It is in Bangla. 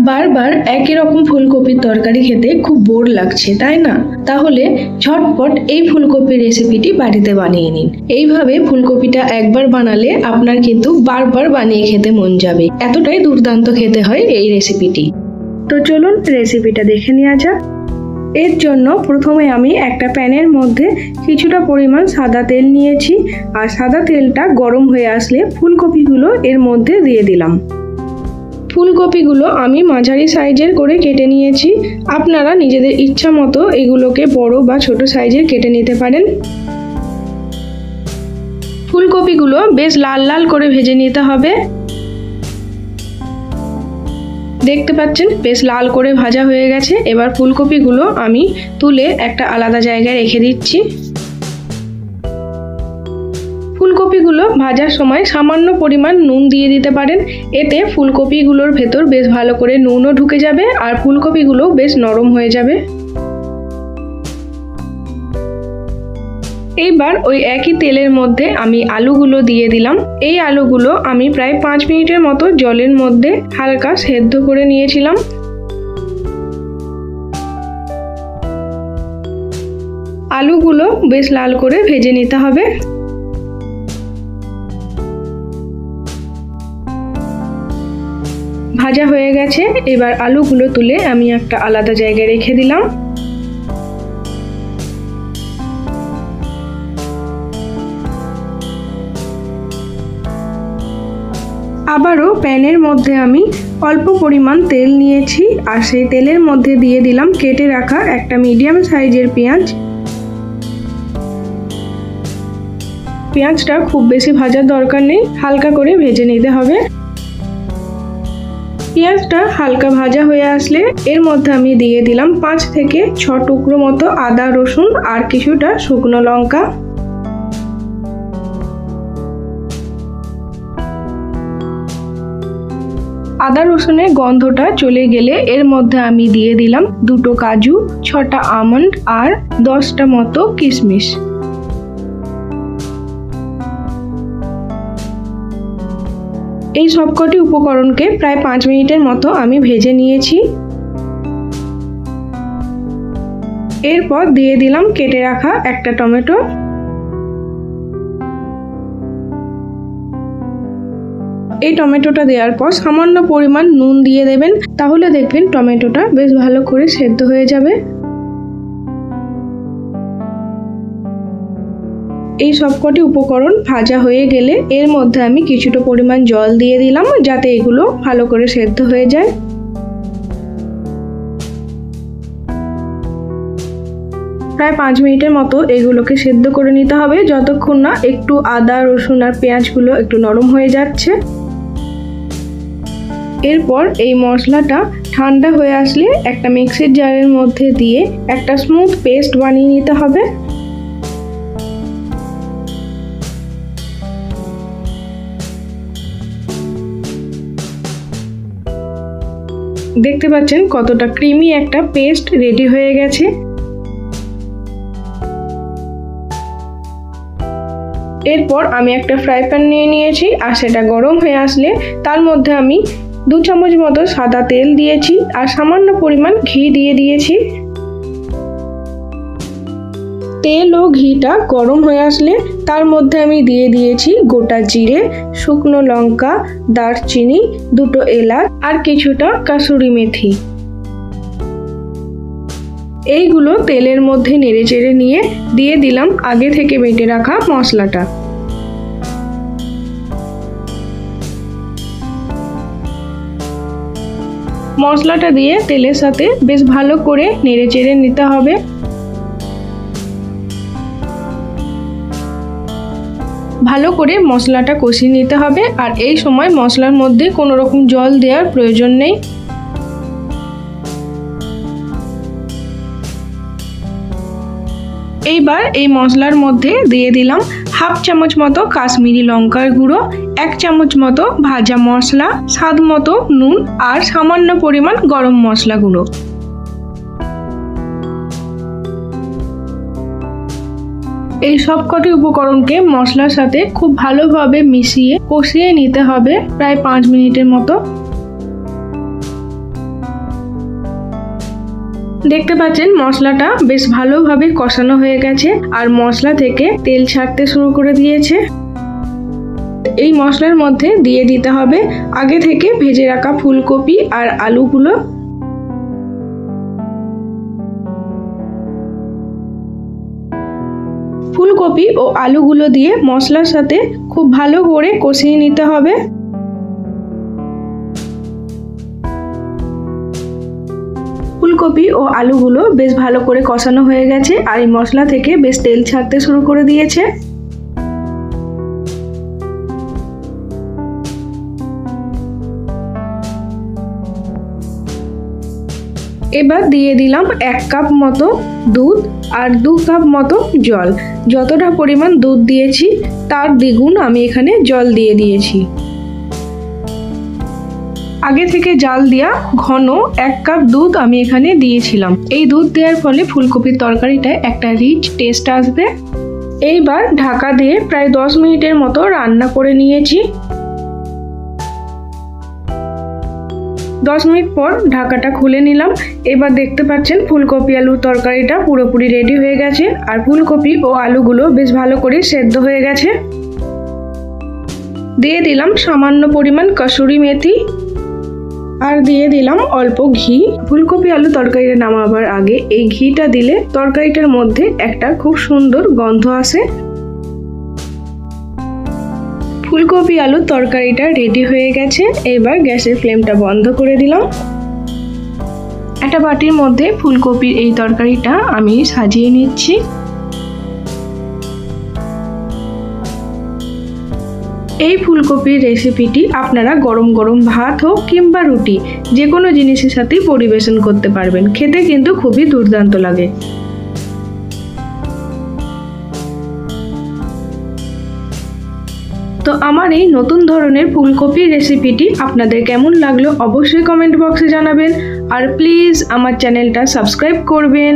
বারবার একই রকম ফুলকপির তরকারি খেতে খুব বোর লাগছে, তাই না? তাহলে ঝটপট এই ফুলকপির রেসিপিটি বাড়িতে বানিয়ে নিন। এইভাবে ফুলকপিটা একবার বানালে আপনার কিন্তু বারবার বানিয়ে খেতে মন যাবে, এতটাই দুর্দান্ত খেতে হয় এই রেসিপিটি। তো চলুন রেসিপিটা দেখে নেওয়া যাক। এর জন্য প্রথমে আমি একটা প্যানের মধ্যে কিছুটা পরিমাণ সাদা তেল নিয়েছি, আর সাদা তেলটা গরম হয়ে আসলে ফুলকপিগুলো এর মধ্যে দিয়ে দিলাম। ফুলকপিগুলো আমি মাঝারি সাইজের করে কেটে নিয়েছি। আপনারা নিজেদের ইচ্ছা মতো এগুলোকে বড় বা ছোট সাইজের কেটে নিতে পারেন। ফুলকপিগুলো বেশ লাল লাল করে ভেজে নিতে হবে। দেখতে পাচ্ছেন বেশ লাল করে ভাজা হয়ে গেছে। এবার ফুলকপিগুলো আমি তুলে একটা আলাদা জায়গায় রেখে দিচ্ছি। ফুলকপিগুলো ভাজার সময় সামান্য পরিমাণ নুন দিয়ে দিতে পারেন, এতে ফুলকপিগুলোর ভেতর বেশ ভালো করে নুনও ঢুকে যাবে আর ফুলকপিগুলো বেশ নরম হয়ে যাবে। এইবার ওই একই তেলের মধ্যে আমি আলুগুলো দিয়ে দিলাম। এই আলুগুলো আমি প্রায় 5 মিনিটের মতো জলের মধ্যে হালকা সেদ্ধ করে নিয়েছিলাম। আলুগুলো বেশ লাল করে ভেজে নিতে হবে। ভাজা হয়ে গেছে। এবার আলুগুলো তুলে আমি একটা আলাদা জায়গায় রেখে দিলাম। আবারও প্যানের মধ্যে আমি অল্প পরিমাণ তেল নিয়েছি, আর সেই তেলের মধ্যে দিয়ে দিলাম কেটে রাখা একটা মিডিয়াম সাইজের পেঁয়াজ। পেঁয়াজটা খুব বেশি ভাজার দরকার নেই, হালকা করে ভেজে নিতে হবে। পেঁয়াজটা হালকা ভাজা হয়ে আসলে এর মধ্যে আমি দিয়ে দিলাম 5 থেকে 6 টুকরো মতো আদা রসুন আর কিছুটা শুকনো লঙ্কা। আদা রসুনের গন্ধটা চলে গেলে এর মধ্যে আমি দিয়ে দিলাম 2টো কাজু, 6টা আমন্ড আর 10টা মতো কিশমিশ। এই সবকটি উপকরণকে প্রায় 5 মিনিটের মতো আমি ভেজে নিয়েছি। এরপর দিয়ে দিলাম কেটে রাখা একটা টমেটো। এই টমেটোটা দেওয়ার পর সামান্য পরিমাণ নুন দিয়ে দেবেন, তাহলে দেখবেন টমেটোটা বেশ ভালো করে সেদ্ধ হয়ে যাবে। এই সবকটি উপকরণ ভাজা হয়ে গেলে এর মধ্যে আমি কিছুটা পরিমাণ জল দিয়ে দিলাম, যাতে এগুলো ভালো করে সেদ্ধ হয়ে যায়। প্রায় 5 মিনিটের মতো এগুলোকে সেদ্ধ করে নিতে হবে, যতক্ষণ না একটু আদা রসুন আর পেঁয়াজগুলো একটু নরম হয়ে যাচ্ছে। এরপর এই মশলাটা ঠান্ডা হয়ে আসলে একটা মিক্সির জারের মধ্যে দিয়ে একটা স্মুথ পেস্ট বানিয়ে নিতে হবে। দেখতে পাচ্ছেন কতটা ক্রিমি একটা পেস্ট রেডি হয়ে গেছে। এরপর আমি একটা ফ্রাই প্যান নিয়ে নিয়েছি, আর সেটা গরম হয়ে আসলে তার মধ্যে আমি 2 চামচ মতো সাদা তেল দিয়েছি আর সামান্য পরিমাণ ঘি দিয়ে দিয়েছি। তেল ও ঘিটা গরম হয়ে আসলে তার মধ্যে আমি দিয়ে দিয়েছি গোটা জিরে, শুকনো লঙ্কা, দারচিনি, 2টো এলাচ আর কিছুটা কাসুরি মেথি। এইগুলো তেলের মধ্যে নেড়ে চেড়ে নিয়ে দিয়ে দিলাম আগে থেকে বেটে রাখা মশলাটা। মশলাটা দিয়ে তেলের সাথে বেশ ভালো করে নেড়ে চেড়ে নিতে হবে। ভালো করে মশলাটা কষিয়ে নিতে হবে, আর এই সময় মশলার মধ্যে কোনো রকম জল দেওয়ার প্রয়োজন নেই। এইবার এই মশলার মধ্যে দিয়ে দিলাম 1/2 চামচ মতো কাশ্মীরি লঙ্কার গুঁড়ো, 1 চামচ মতো ভাজা মশলা, স্বাদ মতো নুন আর সামান্য পরিমাণ গরম মশলা গুঁড়ো। এই সবকটি উপকরণকে মশলার সাথে খুব ভালোভাবে মিশিয়ে কষিয়ে নিতে হবে প্রায় 5 মিনিটের মতো। দেখতে পাচ্ছেন মশলাটা বেশ ভালোভাবে কষানো হয়ে গেছে আর মশলা থেকে তেল ছাড়তে শুরু করে দিয়েছে। এই মশলার মধ্যে দিয়ে দিতে হবে আগে থেকে ভেজে রাখা ফুলকপি আর আলুগুলো। ফুলকপি ও আলুগুলো দিয়ে মশলার সাথে খুব ভালো করে কষিয়ে নিতে হবে। ফুলকপি ও আলুগুলো বেশ ভালো করে কষানো হয়ে গেছে আর এই মশলা থেকে বেশ তেল ছাড়তে শুরু করে দিয়েছে। এবার দিয়ে দিলাম 1 কাপ মতো দুধ আর 2 কাপ মতো জল। যতটা পরিমাণ দুধ দিয়েছি তার দ্বিগুণ আমি এখানে জল দিয়ে দিয়েছি। আগে থেকে জাল দেওয়া ঘন 1 কাপ দুধ আমি এখানে দিয়েছিলাম। এই দুধ দেওয়ার ফলে ফুলকপির তরকারিটায় একটা রিচ টেস্ট আসবে। এইবার ঢাকা দিয়ে প্রায় 10 মিনিটের মতো রান্না করে নিয়েছি। 10 মিনিট পর ঢাকাটা খুলে নিলাম। এবার দেখতে পাচ্ছেন ফুলকপি আলুর তরকারিটা পুরোপুরি রেডি হয়ে গেছে আর ফুলকপি ও আলুগুলো বেশ ভালো করে সেদ্ধ হয়ে গেছে। দিয়ে দিলাম সামান্য পরিমাণ কসুরি মেথি আর দিয়ে দিলাম অল্প ঘি। ফুলকপি আলু তরকারিটা নামাবার আগে এই ঘিটা দিলে তরকারিটার মধ্যে একটা খুব সুন্দর গন্ধ আসে। ফুলকপি আলুর তরকারিটা রেডি হয়ে গেছে। এবার গ্যাসের ফ্লেমটা বন্ধ করে দিলাম। একটা বাটির মধ্যে ফুলকপির এই তরকারিটা আমি সাজিয়ে নিচ্ছি। এই ফুলকপির রেসিপিটি আপনারা গরম গরম ভাত হোক কিংবা রুটি যে কোনো জিনিসের সাথেই পরিবেশন করতে পারবেন। খেতে কিন্তু খুবই দুর্দান্ত লাগে। তো আমার এই নতুন ধরনের ফুলকপির রেসিপিটি আপনাদের কেমন লাগলো অবশ্যই কমেন্ট বক্সে জানাবেন আর প্লিজ আমার চ্যানেলটা সাবস্ক্রাইব করবেন।